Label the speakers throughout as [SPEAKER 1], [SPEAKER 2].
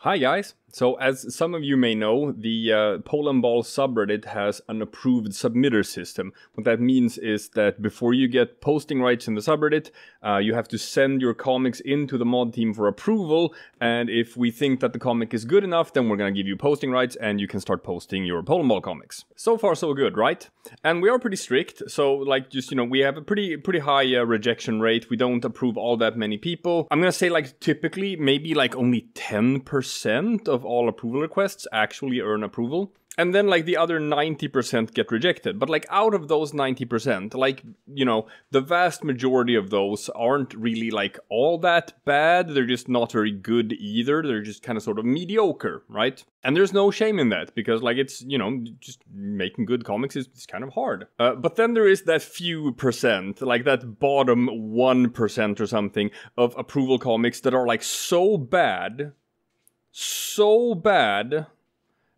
[SPEAKER 1] Hi guys! So as some of you may know, the Polandball subreddit has an approved submitter system. What that means is that before you get posting rights in the subreddit, you have to send your comics into the mod team for approval, and if we think that the comic is good enough, then we're gonna give you posting rights and you can start posting your Polandball comics. So far so good, right? And we are pretty strict, so like just, you know, we have a pretty high rejection rate. We don't approve all that many people. I'm gonna say like typically maybe like only 10% of all approval requests actually earn approval. And then like the other 90% get rejected. But like out of those 90%, like, you know, the vast majority of those aren't really like all that bad. They're just not very good either. They're just kind of sort of mediocre, right? And there's no shame in that because like it's, you know, just making good comics is kind of hard. But then there is that few percent, like that bottom 1% or something of approval comics that are like so bad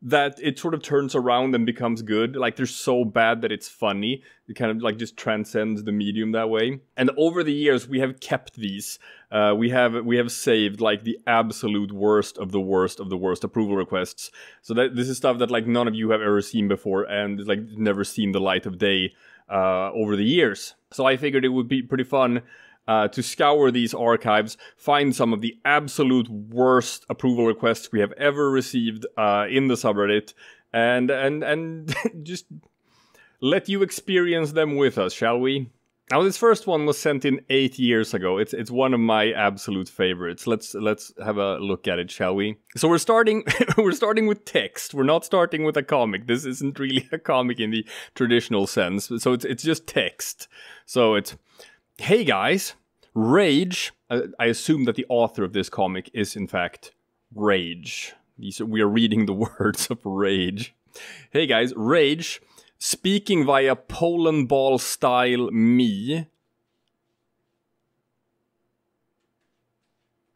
[SPEAKER 1] that it sort of turns around and becomes good. Like they're so bad that it's funny. It kind of like just transcends the medium that way. And over the years we have kept these. We have saved like the absolute worst of the worst of the worst approval requests. So that this is stuff that like none of you have ever seen before and like never seen the light of day over the years. So I figured it would be pretty fun to scour these archives, find some of the absolute worst approval requests we have ever received in the subreddit, and just let you experience them with us, shall we? Now, this first one was sent in 8 years ago. It's one of my absolute favorites. Let's have a look at it, shall we? So we're starting with text. We're not starting with a comic. This isn't really a comic in the traditional sense. So it's just text. So it's, hey guys, Rage. I assume that the author of this comic is in fact Rage. We are reading the words of Rage. Hey guys, Rage, speaking via Polandball style me.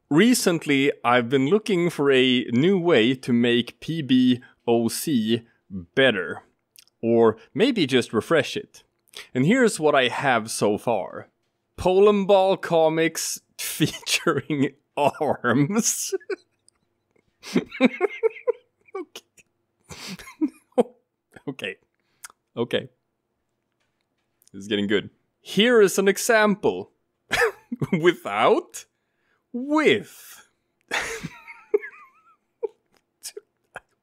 [SPEAKER 1] Recently, I've been looking for a new way to make PBOC better. Or maybe just refresh it. And here's what I have so far. Polandball comics featuring arms. Okay. Okay. This is getting good. Here is an example. Without. With.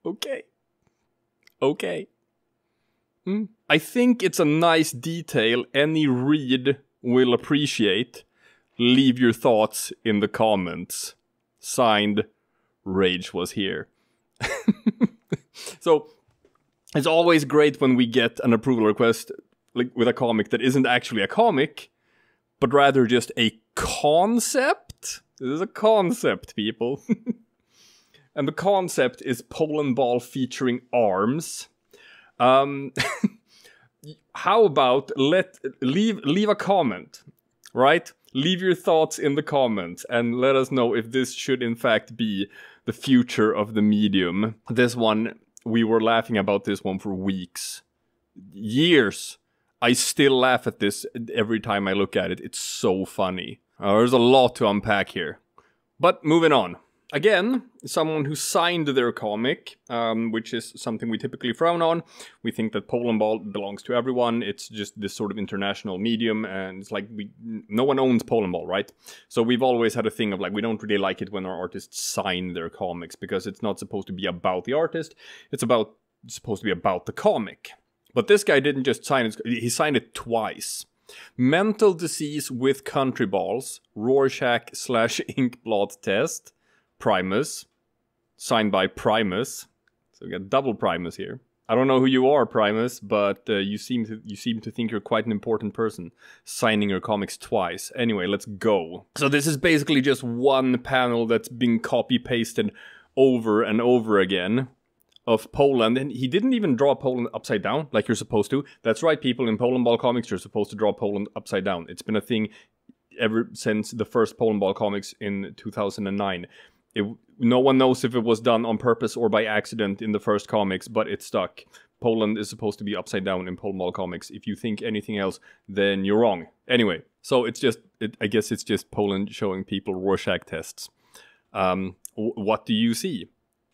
[SPEAKER 1] Okay. Okay. I think it's a nice detail any read will appreciate. Leave your thoughts in the comments. Signed, Rage was here. So, it's always great when we get an approval request like with a comic that isn't actually a comic, but rather just a concept. This is a concept, people. And the concept is Polandball featuring arms. How about leave a comment, right? Leave your thoughts in the comments and let us know if this should in fact be the future of the medium. This one, we were laughing about this one for weeks. Years. I still laugh at this every time I look at it. It's so funny. There's a lot to unpack here. But moving on. Again, someone who signed their comic, which is something we typically frown on. We think that Polandball belongs to everyone. It's just this sort of international medium, and it's like no one owns Polandball, right? So we've always had a thing of like, we don't really like it when our artists sign their comics, because it's not supposed to be about the artist. It's supposed to be about the comic. But this guy didn't just sign it, he signed it twice. Mental disease with Countryballs, Rorschach/Inkblot test. Primus, signed by Primus. So we got double Primus here. I don't know who you are, Primus, but you seem to think you're quite an important person, signing your comics twice. Anyway, let's go. So this is basically just one panel that's been copy-pasted over and over again of Poland, and he didn't even draw Poland upside down like you're supposed to. That's right, people, in Polandball comics, you're supposed to draw Poland upside down. It's been a thing ever since the first Polandball comics in 2009. No one knows if it was done on purpose or by accident in the first comics, but it stuck. Poland is supposed to be upside down in Polandball comics. If you think anything else, then you're wrong. Anyway, so I guess it's just Poland showing people Rorschach tests. What do you see?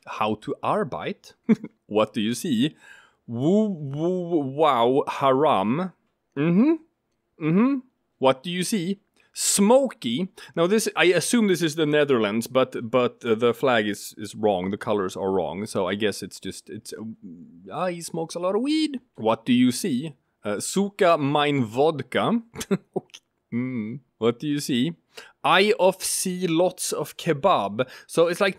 [SPEAKER 1] How to arbeit? What do you see? Woo woo wow haram. What do you see? Smoky. Now this, I assume this is the Netherlands, but the flag is wrong. The colors are wrong. So I guess it's he smokes a lot of weed. What do you see? Suka mein vodka. What do you see? I of see lots of kebab. So it's like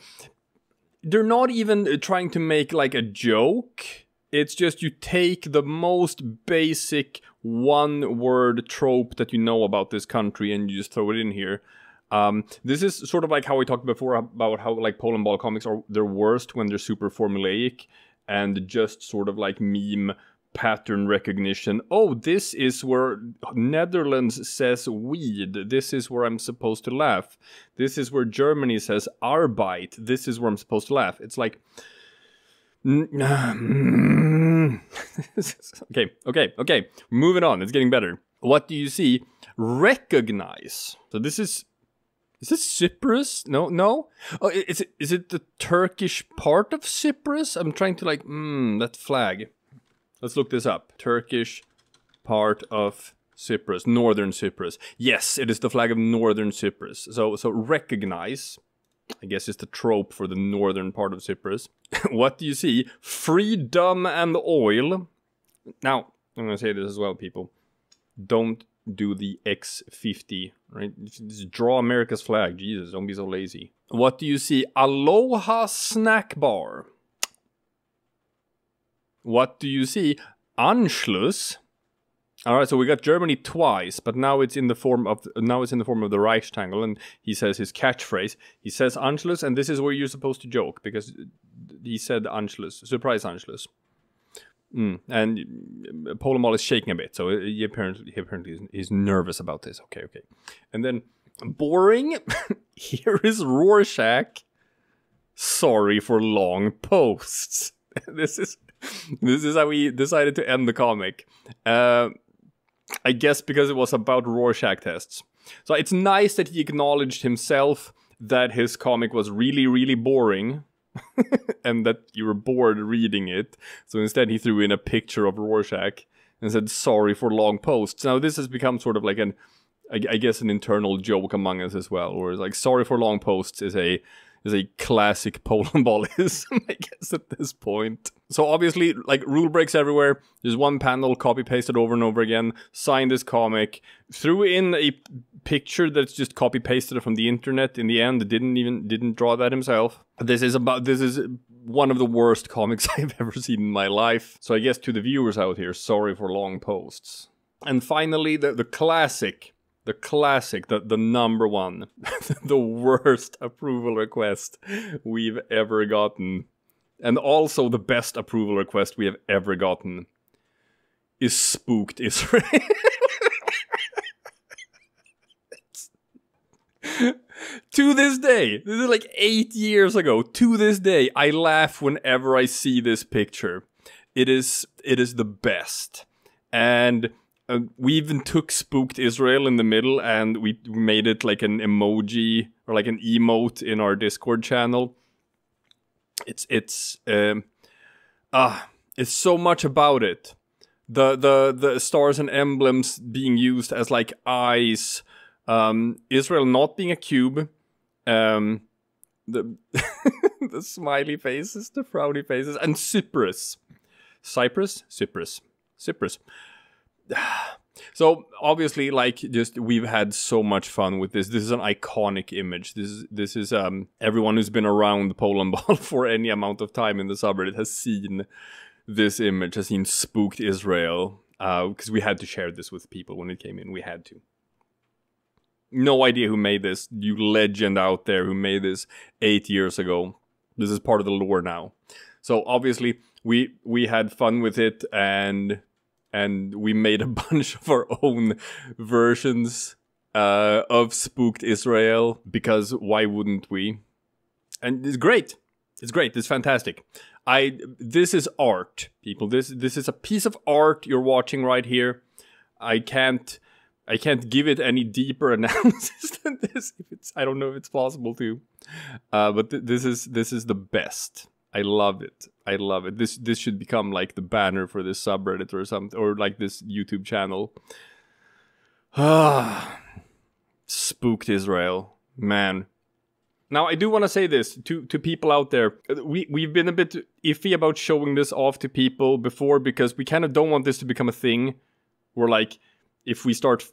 [SPEAKER 1] they're not even trying to make like a joke. It's just you take the most basic one-word trope that you know about this country and you just throw it in here. This is sort of like how we talked before about how like Polandball comics are their worst when they're super formulaic and just sort of like meme pattern recognition. Oh, this is where Netherlands says weed. This is where I'm supposed to laugh. This is where Germany says arbeit. This is where I'm supposed to laugh. It's like... Okay. Moving on. It's getting better. What do you see? Recognize. So this is this Cyprus? No? Oh, is it the Turkish part of Cyprus? I'm trying to like, that flag. Let's look this up. Turkish part of Cyprus. Northern Cyprus. Yes, it is the flag of Northern Cyprus. So recognize, I guess, is the trope for the northern part of Cyprus. What do you see? Freedom and oil. Now, I'm going to say this as well, people. Don't do the X50, right? Just draw America's flag. Jesus, don't be so lazy. What do you see? Aloha snack bar. What do you see? Anschluss. All right, so we got Germany twice, but now it's in the form of the Reichstangel, and he says his catchphrase. He says Anschluss, and this is where you're supposed to joke because he said Anschluss, surprise Anschluss. And Polandball is shaking a bit, so he apparently is nervous about this. Okay. And then boring. Here is Rorschach. Sorry for long posts. This is how we decided to end the comic. I guess because it was about Rorschach tests. So it's nice that he acknowledged himself that his comic was really, really boring. And that you were bored reading it. So instead he threw in a picture of Rorschach and said, sorry for long posts. Now this has become sort of like I guess an internal joke among us as well. Where it's like, sorry for long posts is a classic Polandballism, I guess, at this point. So obviously, like, rule breaks everywhere. There's one panel, copy-pasted over and over again. Signed this comic. Threw in a picture that's just copy-pasted from the internet in the end. Didn't draw that himself. This is one of the worst comics I've ever seen in my life. So I guess to the viewers out here, sorry for long posts. And finally, the classic... The number one, the worst approval request we've ever gotten, and also the best approval request we have ever gotten, is Spooked Israel. To this day, this is like 8 years ago, to this day, I laugh whenever I see this picture. It is the best. And... we even took Spooked Israel in the middle and we made it like an emoji or like an emote in our Discord channel. It's so much about it. The stars and emblems being used as like eyes. Israel not being a cube. The the smiley faces, the frowny faces, and Cyprus. Cyprus. So obviously, like, just we've had so much fun with this. This is an iconic image. This is everyone who's been around Polandball for any amount of time in the subreddit has seen this image, has seen Spooked Israel, because we had to share this with people when it came in. We had to. No idea who made this. You legend out there who made this 8 years ago. This is part of the lore now. So obviously we had fun with it and we made a bunch of our own versions of Spooked Israel, because why wouldn't we? And it's great. It's fantastic. This is art, people. This is a piece of art you're watching right here. I can't I can't give it any deeper analysis than this. I don't know if it's possible to. But this is the best. I love it. I love it. This should become like the banner for this subreddit or something, or like this YouTube channel. Spooked Israel, man. Now I do want to say this to people out there. We've been a bit iffy about showing this off to people before because we kind of don't want this to become a thing. Where like if we start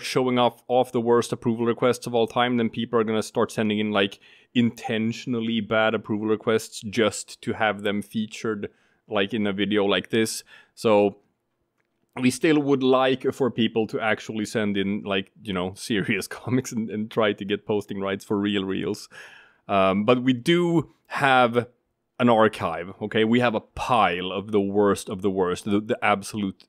[SPEAKER 1] showing off the worst approval requests of all time, then people are gonna start sending in like intentionally bad approval requests just to have them featured like in a video like this. So we still would like for people to actually send in like, you know, serious comics and try to get posting rights for reels. But we do have an archive, okay? We have a pile of the worst, the absolute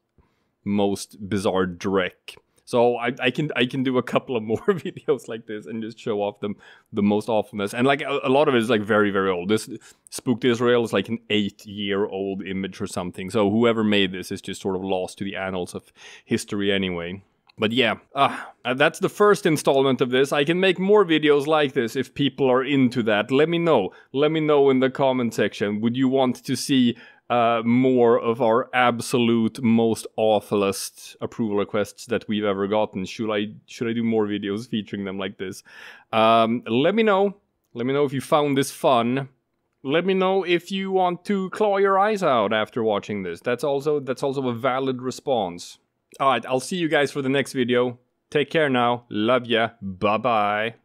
[SPEAKER 1] most bizarre dreck. So I can do a couple of more videos like this and just show off them the most awfulness. And like a lot of it is like very, very old. This Spooked Israel is like an 8-year-old image or something. So whoever made this is just sort of lost to the annals of history anyway. But yeah, that's the first installment of this. I can make more videos like this if people are into that. Let me know. Let me know in the comment section. Would you want to see more of our absolute most awfulest approval requests that we've ever gotten? Should I do more videos featuring them like this? Let me know. Let me know if you found this fun. Let me know if you want to claw your eyes out after watching this. That's also a valid response. Alright, I'll see you guys for the next video. Take care now. Love ya. Bye-bye.